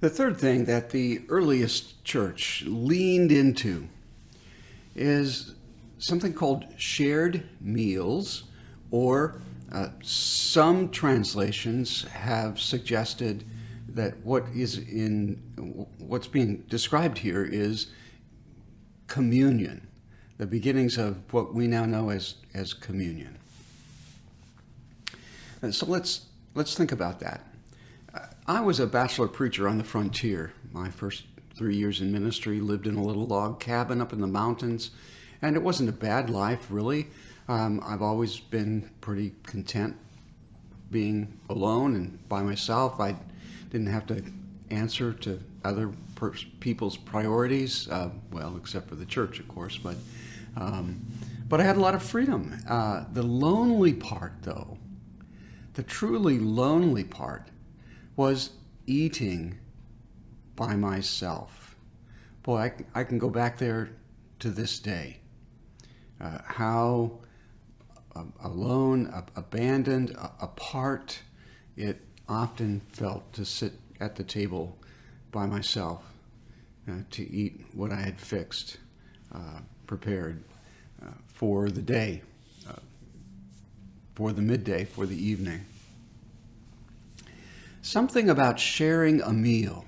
The third thing that the earliest church leaned into is something called shared meals, or some translations have suggested that what's being described here is communion, the beginnings of what we now know as communion. And so let's think about that. I was a bachelor preacher on the frontier. My first 3 years in ministry, lived in a little log cabin up in the mountains, and it wasn't a bad life, really. I've always been pretty content being alone and by myself. I didn't have to answer to other people's priorities, well, except for the church, of course, but I had a lot of freedom. The lonely part, though, the truly lonely part, was eating by myself. Boy, I can go back there to this day. How alone, abandoned, apart it often felt to sit at the table by myself, to eat what I had fixed, prepared for the day, for the midday, for the evening. Something about sharing a meal.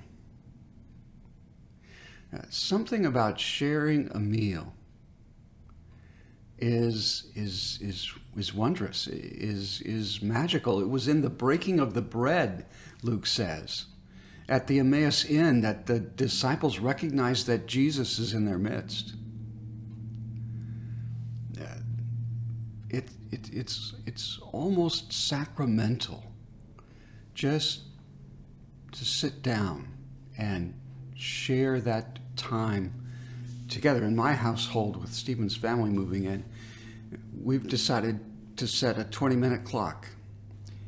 Something about sharing a meal is wondrous, is magical. It was in the breaking of the bread, Luke says, at the Emmaus Inn, that the disciples recognized that Jesus is in their midst. It's almost sacramental just to sit down and share that time together. In my household, with Stephen's family moving in, we've decided to set a 20-minute clock,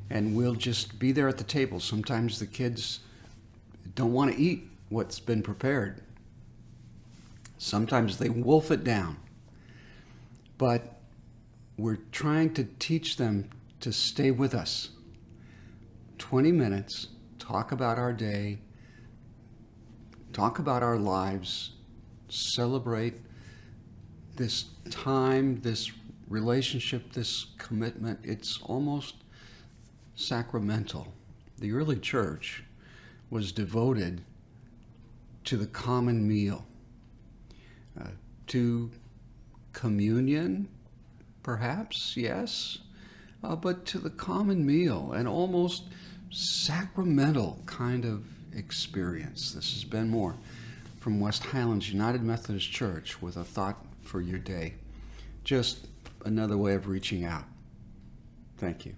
and we'll just be there at the table. Sometimes the kids don't want to eat what's been prepared. Sometimes they wolf it down. But we're trying to teach them to stay with us. 20 minutes, talk about our day, talk about our lives, celebrate this time, this relationship, this commitment. It's almost sacramental. The early church was devoted to the common meal, to communion, perhaps, yes, but to the common meal, an almost sacramental kind of experience. This has Ben Moore from West Highlands United Methodist Church with a thought for your day. Just another way of reaching out. Thank you.